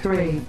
3, 2, 1.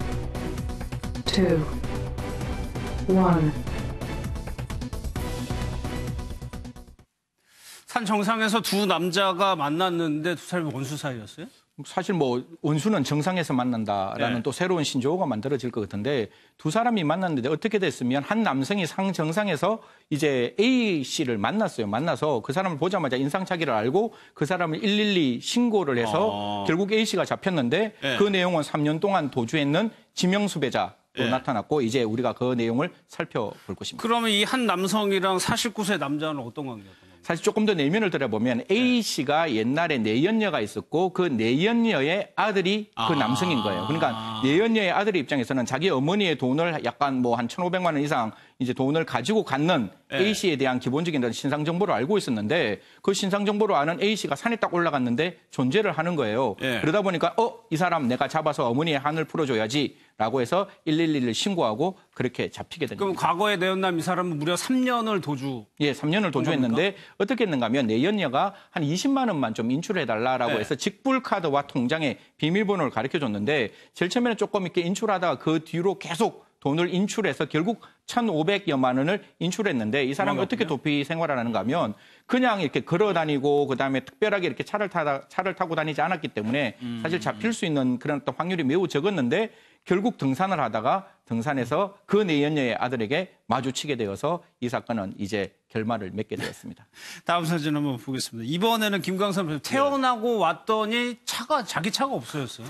산 정상에서 두 남자가 만났는데 두 사람이 원수 사이였어요? 사실 뭐 원수는 정상에서 만난다라는 네. 또 새로운 신조어가 만들어질 것 같은데 두 사람이 만났는데 어떻게 됐으면 한 남성이 상 정상에서 이제 A 씨를 만났어요. 만나서 그 사람을 보자마자 인상착의를 알고 그 사람을 112 신고를 해서 결국 A 씨가 잡혔는데 네. 그 내용은 3년 동안 도주했는 지명수배자로 나타났고 이제 우리가 그 내용을 살펴볼 것입니다. 그러면 이 한 남성이랑 49세 남자는 어떤 관계였던 겁니까? 사실 조금 더 내면을 들여보면 A 씨가 옛날에 내연녀가 있었고 그 내연녀의 아들이 그 남성인 거예요. 그러니까 내연녀의 아들의 입장에서는 자기 어머니의 돈을 약간 뭐 한 1,500만 원 이상 이제 돈을 가지고 갖는 A 씨에 대한 기본적인 신상 정보를 알고 있었는데 그 신상 정보를 아는 A 씨가 산에 딱 올라갔는데 존재를 하는 거예요. 그러다 보니까 이 사람 내가 잡아서 어머니의 한을 풀어줘야지라고 해서 112를 신고하고 그렇게 잡히게 된 그럼 겁니다. 과거에 내연남 이 사람은 무려 3년을 도주. 예, 3년을 도주했는데 어떻게 했는가 하면 내연녀가 한 20만 원만 좀 인출해달라라고 해서 직불카드와 통장의 비밀번호를 가르쳐줬는데 제일 처음에는 조금 이렇게 인출하다가 그 뒤로 계속 돈을 인출해서 결국 1,500여만 원을 인출했는데 이 사람이 어떻게 도피 생활을 하는가 하면 그냥 이렇게 걸어 다니고 그다음에 특별하게 이렇게 차를 타고 다니지 않았기 때문에 사실 잡힐 수 있는 그런 어떤 확률이 매우 적었는데 결국 등산을 하다가 등산에서 그 내연녀의 아들에게 마주치게 되어서 이 사건은 이제 결말을 맺게 되었습니다. 다음 사진 한번 보겠습니다. 이번에는 김광선 선수 태어나고 왔더니 자기 차가 없어졌어요.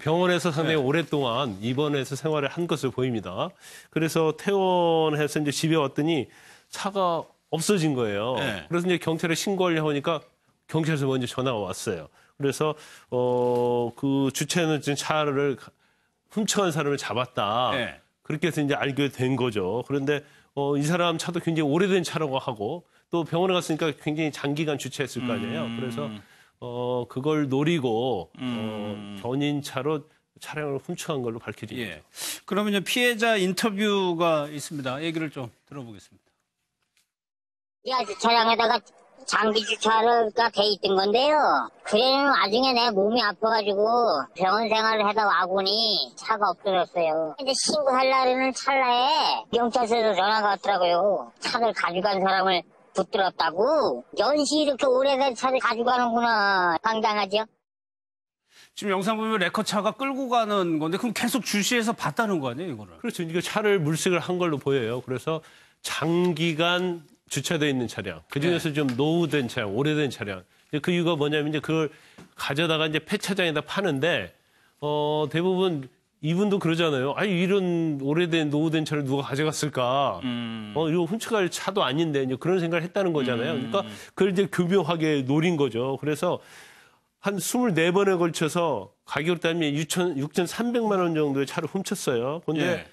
병원에서 상당히 오랫동안 입원해서 생활을 한 것으로 보입니다. 그래서 퇴원해서 이제 집에 왔더니 차가 없어진 거예요. 그래서 이제 경찰에 신고하려고 하니까 경찰에서 먼저 전화가 왔어요. 그래서 그 주차해놓은 차를 훔쳐간 사람을 잡았다. 그렇게 해서 이제 알게 된 거죠. 그런데 이 사람 차도 굉장히 오래된 차라고 하고 또 병원에 갔으니까 굉장히 장기간 주차했을 거 아니에요. 그래서 그걸 노리고 견인차로 차량을 훔쳐간 걸로 밝혀집니다. 그러면 피해자 인터뷰가 있습니다. 얘기를 좀 들어보겠습니다. 이 주차장에다가 장기 주차가 돼 있던 건데요. 그래는 나중에 내 몸이 아파가지고 병원 생활을 하다 와보니 차가 없어졌어요. 근데 신고하려는 찰나에 경찰서에서 전화가 왔더라고요. 차를 가져간 사람을 붙들었다고. 연시 이렇게 오래된 차를 가져가는구나. 황당하죠? 지금 영상 보면 레커차가 끌고 가는 건데 그럼 계속 주시해서 봤다는 거 아니에요, 이거를? 그렇죠. 이거 차를 물색을 한 걸로 보여요. 그래서 장기간 주차되어 있는 차량, 그중에서 좀 노후된 차량, 오래된 차량. 그 이유가 뭐냐면 이제 그걸 가져다가 이제 폐차장에다 파는데 대부분 이분도 그러잖아요. 아니 이런 오래된 노후된 차를 누가 가져갔을까? 이거 훔쳐갈 차도 아닌데 이제 그런 생각을 했다는 거잖아요. 그러니까 그걸 이제 교묘하게 노린 거죠. 그래서 한 24번에 걸쳐서 가격으로 따지면 6,300만 원 정도의 차를 훔쳤어요. 그런데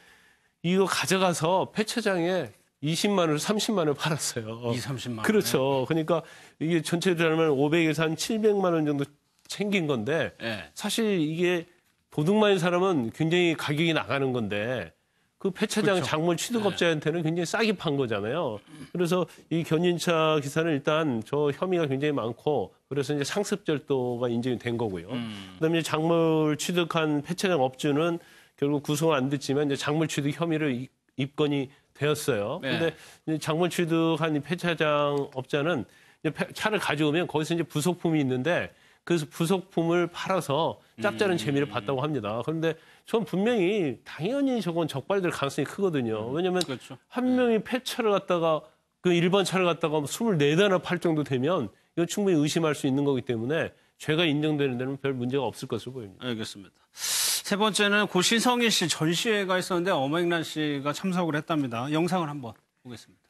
이거 가져가서 폐차장에 20만 원에서 30만 원을 팔았어요. 30만 원. 그렇죠. 그러니까 이게 전체적으로 하면 500에서 한 700만 원 정도 챙긴 건데 사실 이게 도둑만인 사람은 굉장히 가격이 나가는 건데 그 폐차장 작물 취득업자한테는 굉장히 싸게 판 거잖아요. 그래서 이 견인차 기사는 일단 저 혐의가 굉장히 많고 그래서 이제 상습절도가 인정이 된 거고요. 그다음에 작물 취득한 폐차장 업주는 결국 구속은 안 됐지만 이제 작물 취득 혐의를 입건이 되었어요. 그런데 작물 취득한 이 폐차장 업자는 이제 차를 가져오면 거기서 이제 부속품이 있는데 그래서 부속품을 팔아서 짭짤한 재미를 봤다고 합니다. 그런데 전 분명히 당연히 저건 적발될 가능성이 크거든요. 왜냐하면 한 명이 폐차를 갖다가 그 일반 차를 갖다가 24대나 팔 정도 되면 이건 충분히 의심할 수 있는 거기 때문에 죄가 인정되는 데는 별 문제가 없을 것으로 보입니다. 알겠습니다. 세 번째는 고 신성일 씨 전시회가 있었는데 엄앵란 씨가 참석을 했답니다. 영상을 한번 보겠습니다.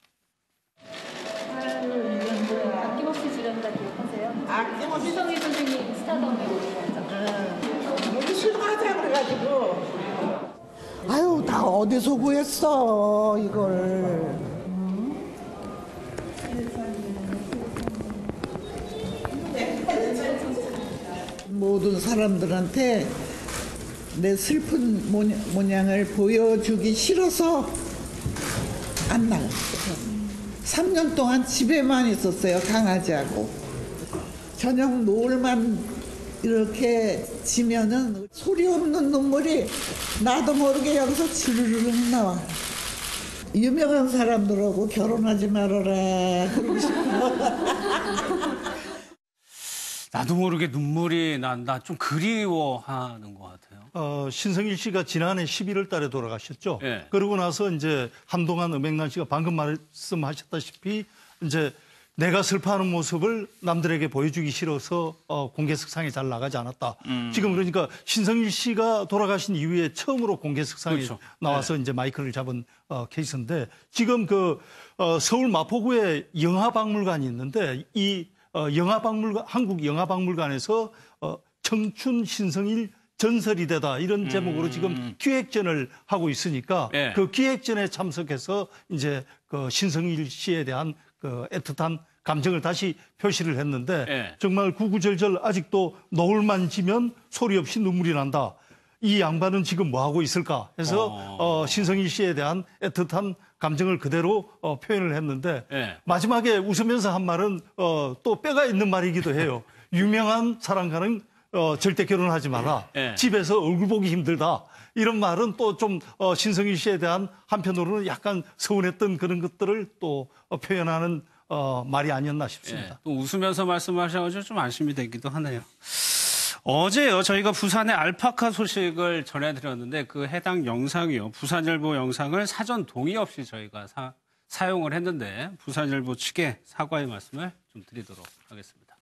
아낌없이 주련다 기억하세요? 아낌없이. 신성일 선생님 스타덤에 오셨죠? 여기 싫어하자 그래가지고. 아유, 다 어디서 구했어 이걸. 모든 사람들한테 내 슬픈 모양을 보여주기 싫어서 안 나갔어요. 3년 동안 집에만 있었어요, 강아지하고. 저녁 노을만 이렇게 지면은 소리 없는 눈물이 나도 모르게 여기서 주르륵 나와. 유명한 사람들하고 결혼하지 말아라 그러고 싶어. 나도 모르게 눈물이 난다. 좀 그리워하는 것 같아요. 신성일 씨가 지난해 11월 달에 돌아가셨죠. 예. 그러고 나서 이제 한동안 엄앵란 씨가 방금 말씀하셨다시피 이제 내가 슬퍼하는 모습을 남들에게 보여주기 싫어서 공개석상에 잘 나가지 않았다. 지금 그러니까 신성일 씨가 돌아가신 이후에 처음으로 공개석상에 그렇죠. 나와서 이제 마이크를 잡은 케이스인데 지금 서울 마포구에 영화박물관이 있는데 이 한국 영화박물관에서 청춘 신성일 전설이 되다 이런 제목으로 지금 기획전을 하고 있으니까 예. 그 기획전에 참석해서 이제 그 신성일 씨에 대한 그 애틋한 감정을 다시 표시를 했는데 예. 정말 구구절절 아직도 노을만 지면 소리 없이 눈물이 난다. 이 양반은 지금 뭐 하고 있을까 해서 신성일 씨에 대한 애틋한 감정을 그대로 표현을 했는데 예. 마지막에 웃으면서 한 말은 또 뼈가 있는 말이기도 해요. 유명한 사람과는 절대 결혼하지 마라. 예. 집에서 얼굴 보기 힘들다. 이런 말은 또 좀 신성일 씨에 대한 한편으로는 약간 서운했던 그런 것들을 또 표현하는 말이 아니었나 싶습니다. 예, 또 웃으면서 말씀하셔가지고 좀 안심이 되기도 하네요. 어제요, 저희가 부산의 알파카 소식을 전해드렸는데 그 해당 영상이요. 부산일보 영상을 사전 동의 없이 저희가 사용을 했는데 부산일보 측에 사과의 말씀을 좀 드리도록 하겠습니다.